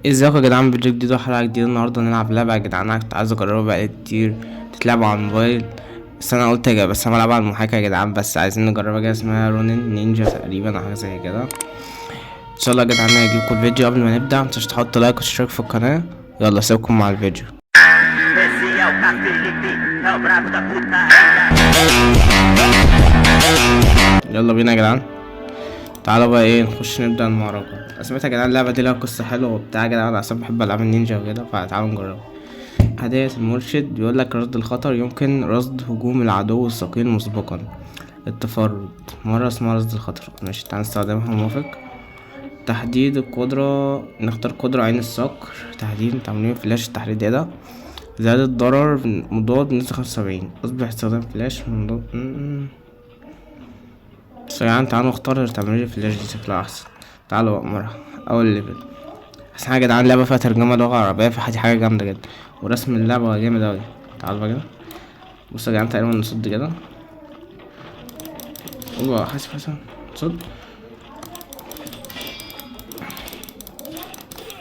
ازيكم يا جدعان، فيديو جديد وحلقة جديدة. النهاردة نلعب لعبة يا جدعان، انا كنت عايز اجربها بقالي كتير تتلعب على الموبايل، بس انا قلت بس انا بلعبها على المحاكاة يا جدعان، بس عايزين نجربها كده. اسمها رونين نينجا تقريبا او حاجة زي كده. ان شاء الله يا جدعان هيجيلكوا الفيديو. قبل ما نبدأ متنسوش تحطوا لايك واشتراك في القناة. يلا سيبكم مع الفيديو. Esse é o Felipe, é o brabo da putaria. يلا بينا يا جدعان، تعالوا بقى نخش نبدأ المعركة. سمعت يا جدعان اللعبة دي لها قصة حلوة وبتاع يا جدعان، انا اصلا بحب العاب النينجا وكده، فتعالوا نجربها. هداية المرشد بيقول لك رصد الخطر، يمكن رصد هجوم العدو الثقيل مسبقا. التفرد مرة اسمها رصد الخطر، ماشي تعال نستخدمها. موافق. تحديد القدرة، نختار قدرة عين الصقر. تحديد تعميم فلاش التحديد ده. زيادة ضرر مضاد بنسبة 75. أصبح استخدام فلاش مضاد. بس يعني تعالوا نختار تمرير الفلاش دي شكلها أحسن. تعالوا بقى مرة أول ليفل. أحسن حاجة يا جدعان اللعبة فيها ترجمة لغة عربية، فدي حاجة جامدة جدا، ورسم اللعبة جامد أوي. تعالوا بقى كده، بصوا يا جدعان تقريبا نصد كده. والله حاسب نصد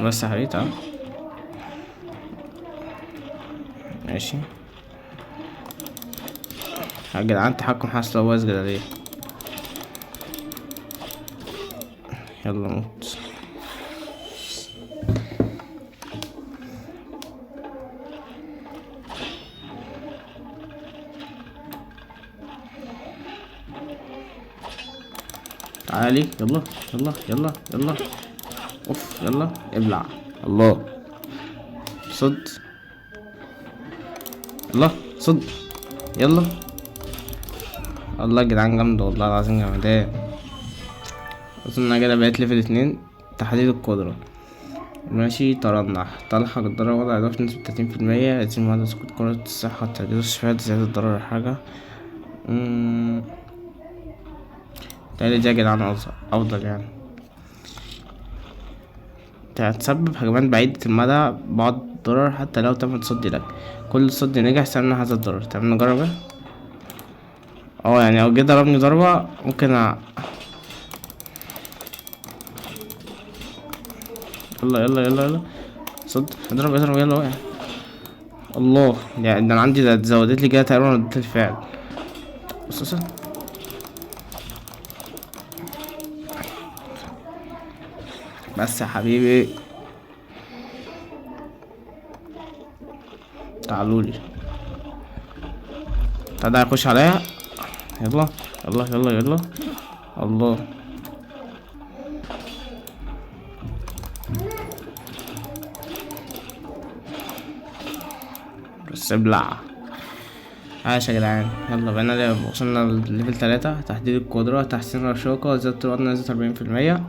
بس يا حبيبي. تعال ماشي يا جدعان، تحكم حاسس لو كده ليه. يلا موت. تعالي يلا يلا يلا يلا. اوف يلا ابلع. الله صد. الله صد. يلا. الله يا جدعان جامدة والله العظيم جامدة. اظن انا كده بقيت ليفل 2. تحديد القدرة ماشي. ترنح تلحق الضرر وضع اضافة نسبة 30%. يتم معدل سقوط كرة الصحة تجديد الشفاء زيادة الضرر حاجة. تالي دي يا جدعان افضل يعني. هتسبب هجمات بعيدة المدى بعض الضرر حتى لو تم تصدي لك. كل صد نجح سمنا هذا الضرر. تمام نجرب. يعني لو جه ضربني ضربة ممكن يلا يلا يلا يلا صد. اضرب اضرب يلا وقع. الله يعني ده انا عندي ده زودت لي كده تقريبا ردة الفعل. بص بس يا حبيبي تعالولي. تعالى يخش عليا. يلا يلا يلا يلا. الله بس ابلع. عاش يا جدعان. يلا بقينا وصلنا لليفل 3. تحديد القدرة، تحسين الرشاقة، زيادة الوزن نزلت 40%.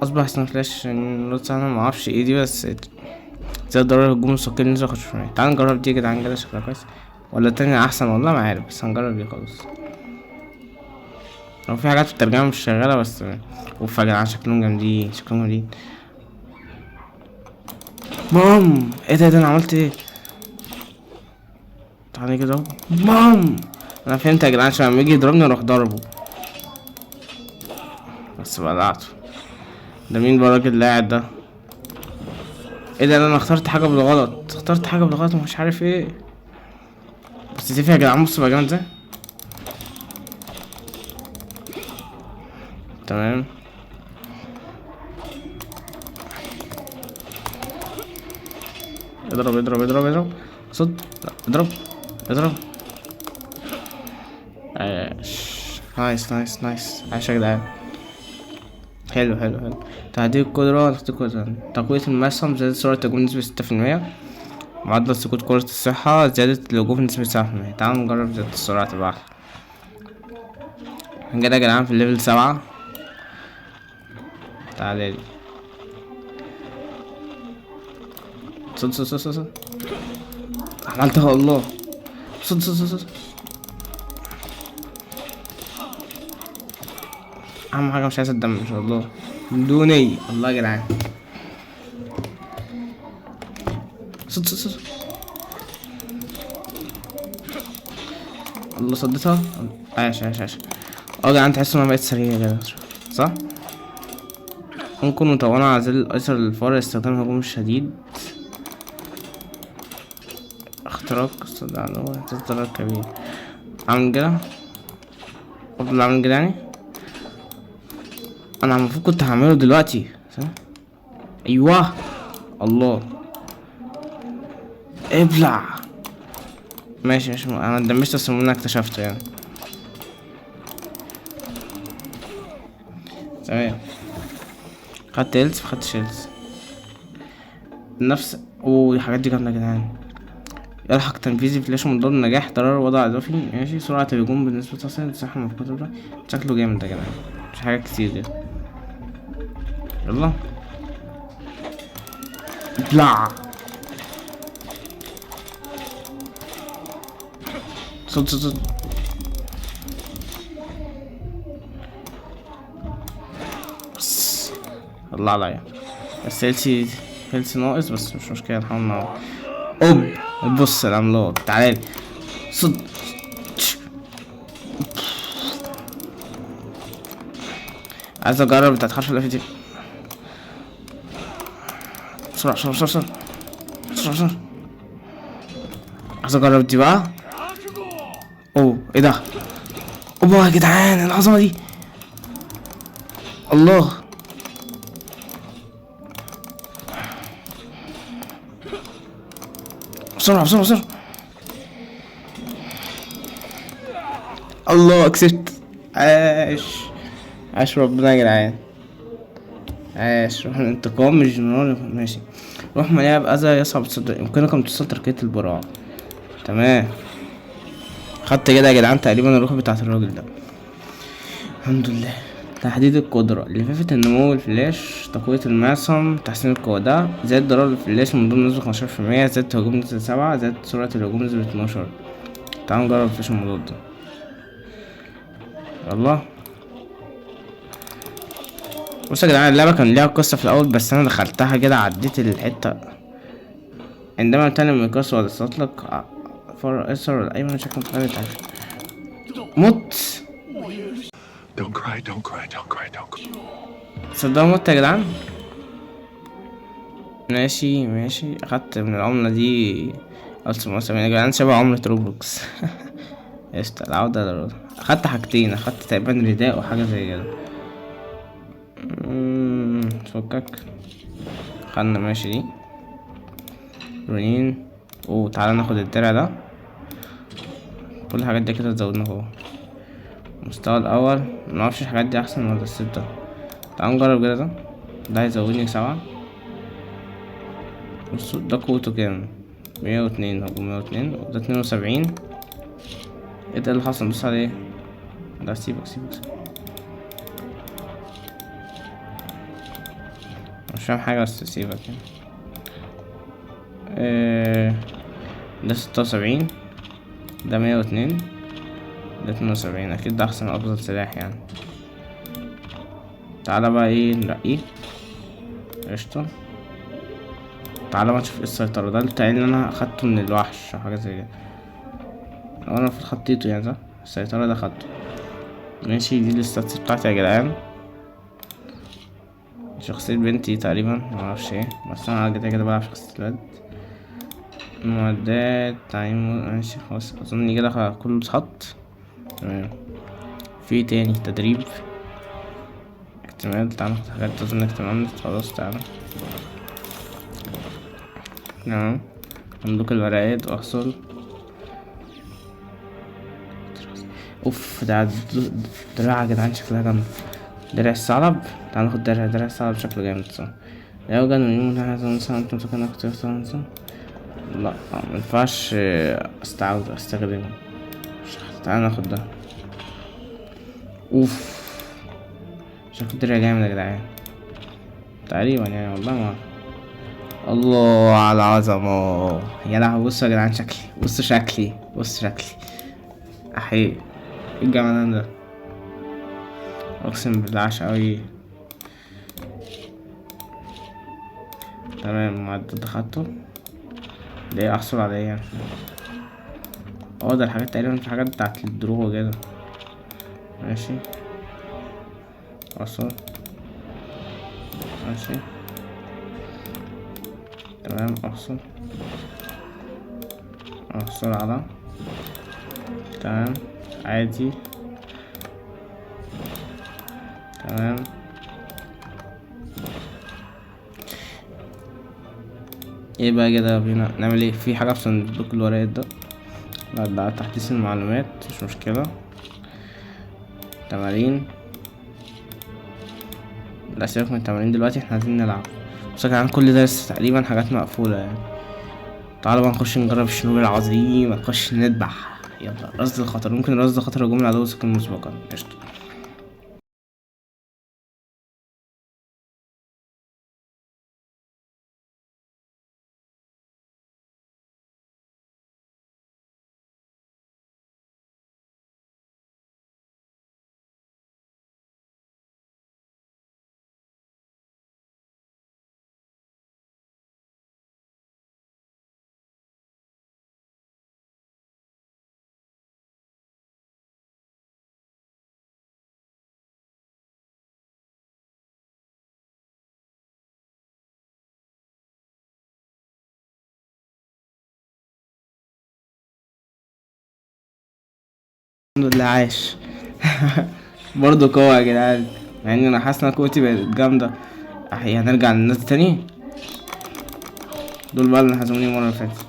أصبح اسم فلاش نص. أنا معرفش ايه دي، بس زيادة ضرر الهجوم الثقيل نزل 5%. تعال نجرب دي يا جدعان كده، شكلها كويس ولا التانية أحسن والله ما عارف، بس هنجرب دي خالص. لو في حاجات في الترجمة مش شغالة بس. اوف يا جدعان شكلهم جامدين شكلهم جامدين. مام ايه ده انا عملت ايه؟ تعالى كده مام. انا فهمت يا جدعان، عشان لما يجي يضربني اروح ضربه، بس بلعته. ده مين بقى الراجل اللي قاعد ده؟ ايه ده انا اخترت حاجة بالغلط ومش عارف ايه. بس تفهم يا جدعان، بصوا بقى جامد ازاي. تمام اضرب اضرب اضرب اضرب. صد. لا اضرب اضرب. عاش نايس نايس نايس. عاش يا جدعان. حلو حلو حلو. تعديل القدرة، تقوية المسهم، زيادة سرعة الهجوم بنسبة 6%. معدل سقوط كرة الصحة، زيادة الهجوم بنسبة 7%. تعالوا نجرب زيادة السرعة تبقى أحلى. كده يا جدعان في الليفل 7. تعالالي صد صد صد صد. عملتها الله. صد صد صد صد. أهم حاجة مش عايز الدم إن شاء الله دوني. الله يا جدعان صد صد صد. الله صدتها. عاش عاش عاش. يا جدعان تحس إن أنا بقيت سريع كده صح؟ ممكن مطولة على زر الأيسر للفار استخدام الهجوم الشديد. اختراق استدعاء اللي هو ضرر كبير. عامل كده، افضل اعمل كده يعني. انا المفروض كنت هعمله دلوقتي صح؟ ايوه. الله، ابلع. ماشي ماشي، انا اتدمجت بس انا اكتشفته يعني. تمام، خدت هيلث مخدتش هيلث نفس. الحاجات دي جامدة يا جدعان. يلحق تنفيذي فلاش مضاد نجاح ضرر وضع اضافي. ماشي، سرعة الهجوم بالنسبة تصل صحة مفقودة ده. شكله جامد يا جدعان، مش حاجات كتير دي. يلا ابلع. صد. بس الله عليا، بس هيلسي ناقص، بس مش مشكلة نحاول نعوض. اوب، بص العملاق تعالى صد. عايز اجرب بتاعت حرف الاف دي. بسرعة بسرعة بسرعة بسرعة بسرعة. عايز اجرب دي بقى. اوه ايه ده، اوبا يا جدعان العظمة دي. الله، بسرعة بسرعة بسرعة. الله كسبت. عاش ربنا يا جدعان. عاش. روح الانتقام من الجنرال. ماشي. روح مليئة بأذى يصعب الصدر، يمكنكم تصل تركية البراعة. تمام، خدت كده يا جدعان تقريبا الروح بتاعت الراجل ده. الحمد لله. تحديد القدرة، لفافة النمو الفلاش، تقوية المعصم، تحسين القوة. ده زائد ضرر الفلاش من ضمن نسبة 15%، زائد هجوم نسبة 7، زائد سرعة الهجوم نسبة 12. تعالوا نجرب الفلاش المضاد ده. يلا. بص يا جدعان، اللعبة كان ليها قصة في الأول، بس أنا دخلتها كده عديت الحتة. عندما تنمي المقياس وتطلق فار الأيسر والأيمن شكل مختلف. مت. Don't cry, don't cry, don't cry, don't cry. صدقوا مت يا جدعان. ماشي ماشي، أخدت من العملة دي ألف مثلا يا جدعان، شبه عملة روبلوكس. قشطة. العودة للروضة. أخدت حاجتين، أخدت تقريبا رداء وحاجة زي كده. فكك. خدنا ماشي دي رنين. تعالى ناخد الدرع ده. كل الحاجات دي كده زودنا اهو. المستوى الأول منعرفش الحاجات دي أحسن ولا الست ده. تعالى نجرب كده. ده هيزودني 7. بصوا ده قوته كام؟ 102 هو 102 وده 72. ايه ده اللي حصل؟ بص عليه. ده سيبك. مش فاهم حاجة بس سيبك يعني. ده 76، ده 102، ده 72. اكيد ده احسن افضل سلاح يعني. تعالى بقى ايه نرقيه. قشطة. تعالى بقى نشوف ايه السيطرة. ده التعيين اللي انا اخدته من الوحش او حاجة زي كده. انا المفروض خطيته يعني صح. السيطرة ده خدته. ماشي، دي الستاتس بتاعتي يا جدعان. شخصية بنتي تقريبا، معرفش ايه، بس انا كده بلعب شخصية الولد. معدات تعيين. ماشي خلاص، اظن كده كله اتحط. تمام. في تاني تدريب اكتمال. تعالى ناخد حاجات اظن اكتمال. خلاص تعالى. تمام. مملوك الورقات واحصل. اوف، ده دراع يا جدعان شكلها جامد. درع الثعلب. تعال ناخد درع الثعلب شكله جامد صح. لا يوجد من يوم هذا مثلا انت ممكن اكتر مثلا. لا مينفعش استخدمه. تعال ناخد ده. اوف، شكل درع جامد يا جدعان تقريبا يعني، والله ما أعرف. الله على العظمة يا لهوي. بصوا يا جدعان شكلي، بصوا شكلي احي. ايه الجمال ده، اقسم بالله عاش اوي. تمام، معدل خدته. ده ايه احصل على ايه يعني؟ ده الحاجات تقريبا، في حاجات بتاعت الدروع كده. ماشي احصل. ماشي تمام. احصل على تمام عادي تمام. ايه بقى كده بينا نعمل ايه في حاجة في صندوق الورقات ده؟ لا ده تحديث المعلومات مش مشكلة. تمارين، لا سيبك من التمارين دلوقتي، احنا عايزين نلعب. بس كان كل ده لسه تقريبا حاجات مقفولة يعني. تعالوا بقى نخش نجرب الشنو العظيم، نخش نذبح. يلا رصد الخطر، ممكن رصد خطر هجوم العدو سكن مسبقا. قشطة. الحمد لله عاش. برضه قوة يا جدعان، مع ان انا حاسس ان قوتي بقت جامدة. هنرجع للناس تاني. دول بقى اللي هزموني المرة اللي فاتت،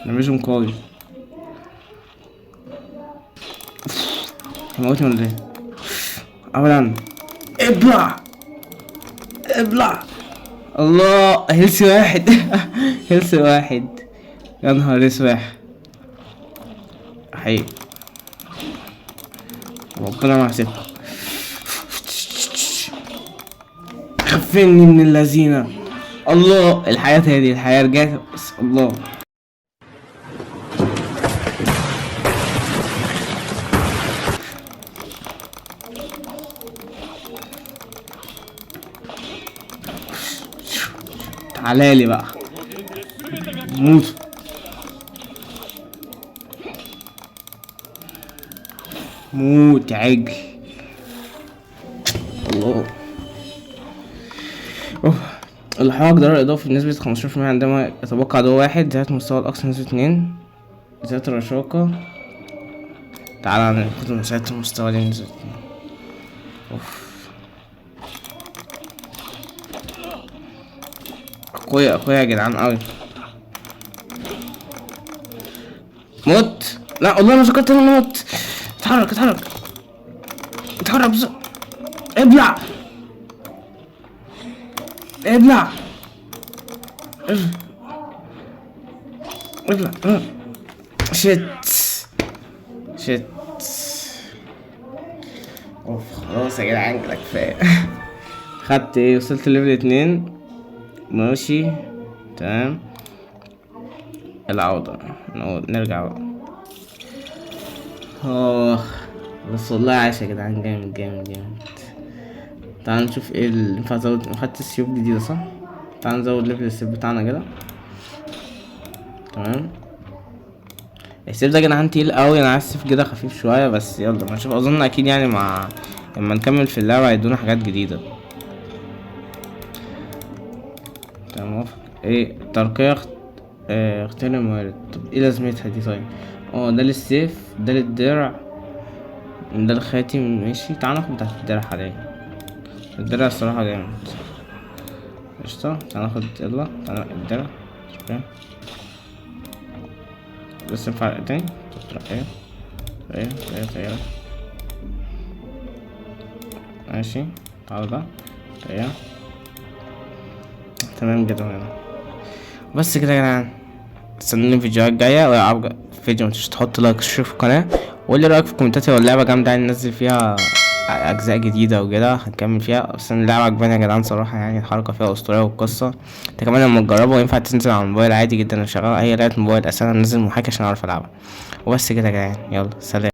دمجهم قوي. هموتني ولا ايه؟ اولا ابلع ابلع. الله هيلث واحد. هيلث واحد يا نهار اسواح. حقيقي ربنا ما حسبها. خفني من اللذينة. الله الحياة هادي، الحياة رجعت بس. الله تعالالي بقى موت. موت يا عجل. الله الحرق ضرر اضافي بنسبة 15% عندما يتبقى عدو واحد. زيادة مستوى الاقصى نسبة 2. زيادة الرشاقة. تعالى ناخد مساحة المستوى دي نسبة 2. اخويا يا جدعان اوي. موت. لا والله ما فكرت اني موت. اتحرك بس. ابلع شت اوف خلاص يا جدعان كده كفايه. خدت ايه؟ وصلت ليفل 2. ماشي تمام. العودة نرجع بقى. بس والله عايش يا جدعان، جامد. تعال نشوف ايه اللي ينفع ازود. خدت السيوف جديدة صح؟ تعال نزود ليفل السيف بتاعنا كده. تمام. السيف ده يا جدعان تقيل اوي، انا عايز السيف كده خفيف شوية بس. يلا ما نشوف، اظن اكيد يعني لما نكمل في اللعبة هيدونا حاجات جديدة. تمام. ايه ترقية اختار الموارد. طب ايه لازمتها دي؟ طيب ده للسيف، ده للدرع، ده الخاتم. ماشي تعال ناخد بتاعت الدرع حاليا. الدرع الصراحة جامد. قشطة تعال ناخد. يلا تعال الدرع. بس ينفع تاني. طب ايه ماشي. تعال ده تمام كده هنا. بس كده يا جدعان، استنوني الفيديوهات الجاية. ولو عجبك الفيديو متنساش تحط لايك وتشترك في القناة، وقول لي رأيك في الكومنتات. لو اللعبة جامدة يعني ننزل فيها أجزاء جديدة وكده هنكمل فيها. بس اللعبة عجباني يا جدعان صراحة، يعني الحركة فيها أسطورية والقصة. انت كمان لما تجربها ينفع تنزل على الموبايل عادي جدا. انا شغال أي لعبة موبايل أساسا، انزل محاكي عشان أعرف ألعبها. وبس كده يا جدعان، يلا سلام.